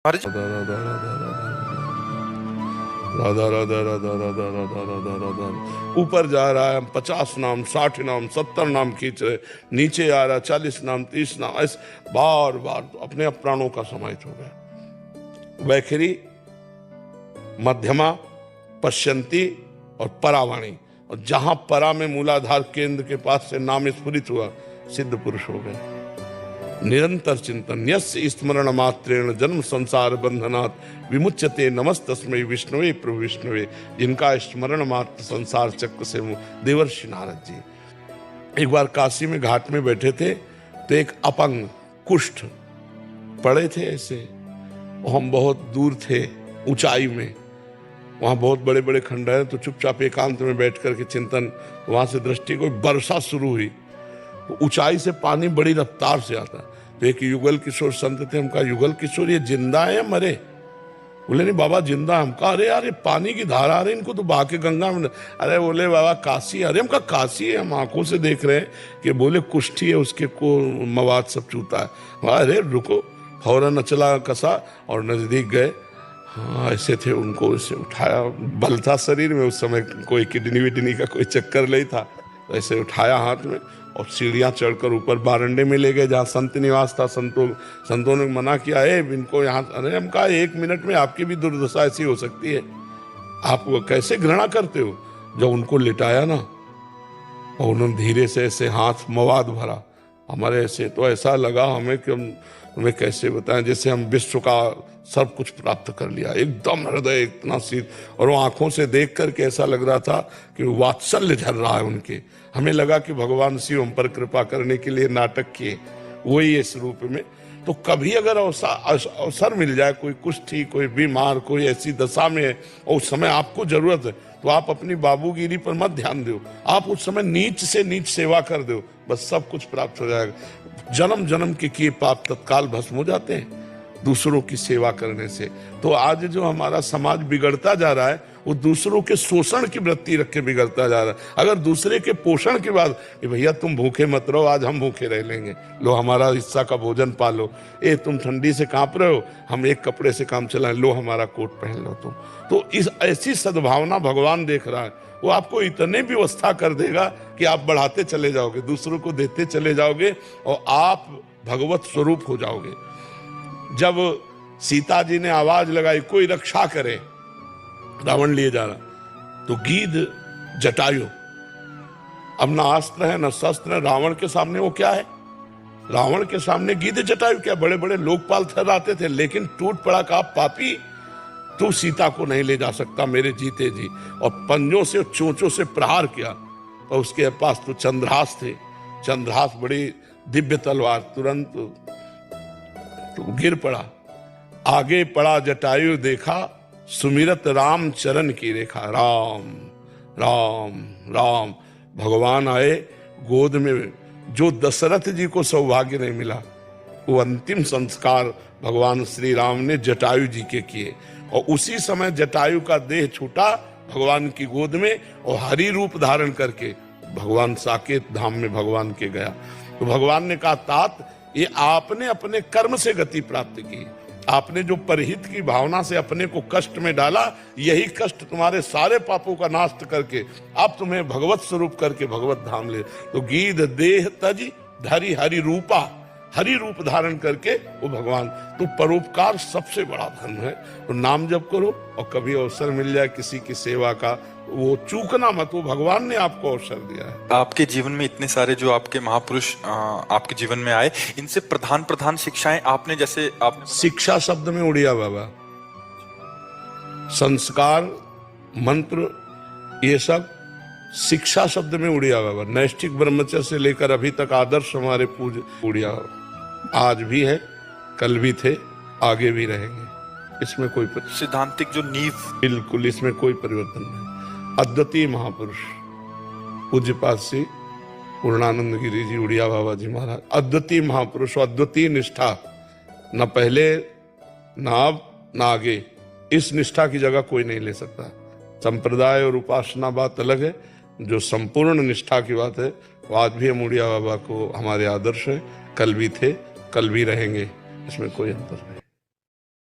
महाराज। राधा राधा राधा राधा राधा राधा राधा राधा। ऊपर जा रहा है, हम 50 नाम 60 नाम 70 नाम खींच रहे, नीचे आ रहा 40 नाम 30 नाम, ऐसे बार बार अपने प्राणों का समाहित हो गया। वैखरी, मध्यमा, पश्यंती और परावाणी, और जहां परा में मूलाधार केंद्र के पास से नाम स्फुरित हुआ, सिद्ध पुरुष हो गए। निरंतर चिंतन, यस्य स्मरण मात्रेण जन्म संसार बंधनात् विमुच्यते नमस्तस्मै विष्णुवे प्रभु विष्णुवे। जिनका स्मरण मात्र संसार चक्र से देवर्षि नारद जी एक बार काशी में घाट में बैठे थे, तो एक अपंग कुष्ठ पड़े थे ऐसे, और हम बहुत दूर थे ऊंचाई में, वहां बहुत बड़े बड़े खंडर हैं, तो चुपचाप एकांत में बैठ करके चिंतन, वहां से दृष्टि कोई वर्षा शुरू हुई, तो ऊंचाई से पानी बड़ी रफ्तार से आता। तो एक युगल किशोर संत थे, हम कहा युगल किशोर ये जिंदा है या मरे? बोले नहीं बाबा जिंदा। हम कहा अरे यार ये पानी की धारा आ रही, इनको तो बहा के गंगा में। अरे बोले बाबा काशी। अरे हम कहा काशी है, हम आंखों से देख रहे हैं कि बोले कुष्ठी है, उसके को मवाद सब चूता है। अरे रुको, फौरन अचला कसा और नजदीक गए। हाँ ऐसे थे, उनको ऐसे उठाया, बल था शरीर में उस समय, कोई किडनी विडनी का कोई चक्कर नहीं था, तो ऐसे उठाया हाथ में और सीढ़ियाँ चढ़कर ऊपर बारंडे में ले गए जहाँ संत निवास था। संतों ने मना किया है इनको यहाँ। अरे हम कहा 1 मिनट में आपकी भी दुर्दशा ऐसी हो सकती है, आप कैसे घृणा करते हो। जब उनको लिटाया ना, और उन्होंने धीरे से ऐसे हाथ मवाद भरा हमारे, ऐसे तो ऐसा लगा हमें कि हमें कैसे बताएं, जैसे हम विश्व का सब कुछ प्राप्त कर लिया। एकदम हृदय इतना शीत, और वो आंखों से देख करके ऐसा लग रहा था कि वात्सल्य झर रहा है उनके। हमें लगा कि भगवान शिव हम पर कृपा करने के लिए नाटक किए, वही इस रूप में। तो कभी अगर अवसर मिल जाए, कोई कुष्ठी, कोई बीमार, कोई ऐसी दशा में है और उस समय आपको जरूरत है, तो आप अपनी बाबूगिरी पर मत ध्यान दो, आप उस समय नीच से नीच सेवा कर दो, बस सब कुछ प्राप्त हो जाएगा। जन्म जन्म के किए पाप तत्काल भस्म हो जाते हैं दूसरों की सेवा करने से। तो आज जो हमारा समाज बिगड़ता जा रहा है, वो दूसरों के शोषण की वृत्ति रख के बिगड़ता जा रहा है। अगर दूसरे के पोषण के बाद कि भैया तुम भूखे मत रहो, आज हम भूखे रह लेंगे, लो हमारा हिस्सा का भोजन पालो, ए तुम ठंडी से कांप रहे हो, हम एक कपड़े से काम चलाएं, लो हमारा कोट पहन लो तुम। तो इस ऐसी सद्भावना भगवान देख रहा है, वो आपको इतने व्यवस्था कर देगा कि आप बढ़ाते चले जाओगे, दूसरों को देते चले जाओगे, और आप भगवत स्वरूप हो जाओगे। जब सीता जी ने आवाज लगाई कोई रक्षा करे, रावण लिए जा रहा, तो गीध जटायु, अब ना अस्त्र है ना शस्त्र है, रावण के सामने वो क्या है? रावण के सामने गीध जटायु क्या? बड़े बड़े लोकपाल थर्राते थे, लेकिन टूट पड़ा का पापी, तू सीता को नहीं ले जा सकता मेरे जीते जी। और पंजों से चोंचों से प्रहार किया, और उसके पास तो चंद्रहास थे, चंद्रहास बड़ी दिव्य तलवार, तुरंत तो गिर पड़ा। आगे पड़ा जटायु देखा, सुमिरत राम चरण की रेखा। राम राम राम, भगवान आए गोद में। जो दशरथ जी को सौभाग्य नहीं मिला, वो अंतिम संस्कार भगवान श्री राम ने जटायु जी के किए, और उसी समय जटायु का देह छूटा भगवान की गोद में, और हरि रूप धारण करके भगवान साकेत धाम में भगवान के गया। तो भगवान ने कहा तात, ये आपने अपने कर्म से गति प्राप्त की, आपने जो परहित की भावना से अपने को कष्ट में डाला, यही कष्ट तुम्हारे सारे पापों का नाश करके अब तुम्हें भगवत स्वरूप करके भगवत धाम ले। तो गीध देह तज धरि हरि रूपा, हरि रूप धारण करके वो भगवान। तो परोपकार सबसे बड़ा धर्म है। तो नाम जप करो, और कभी अवसर मिल जाए किसी की सेवा का, वो चूकना मत, वो भगवान ने आपको अवसर दिया है। आपके जीवन में इतने सारे जो आपके महापुरुष आपके जीवन में आए, इनसे प्रधान प्रधान शिक्षाएं आपने, जैसे आपने शिक्षा शब्द में उड़िया बाबा, संस्कार मंत्र, ये सब शिक्षा शब्द में उड़िया बाबा। नैष्ठिक ब्रह्मचर्य से लेकर अभी तक आदर्श हमारे पूज उड़िया आज भी है, कल भी थे, आगे भी रहेंगे। इसमें कोई सिद्धांतिक जो नींव, बिल्कुल इसमें कोई परिवर्तन नहीं। अद्वितीय महापुरुष पूज्यपाद श्री पूर्णानंद गिरी जी उड़िया बाबा जी महाराज, अद्वितीय महापुरुष, अद्वितीय निष्ठा, न पहले न अब न आगे, इस निष्ठा की जगह कोई नहीं ले सकता। संप्रदाय और उपासना बात अलग है, जो संपूर्ण निष्ठा की बात है, वो आज भी हम उड़िया बाबा को हमारे आदर्श है, कल भी थे, कल भी रहेंगे, इसमें कोई अंतर नहीं।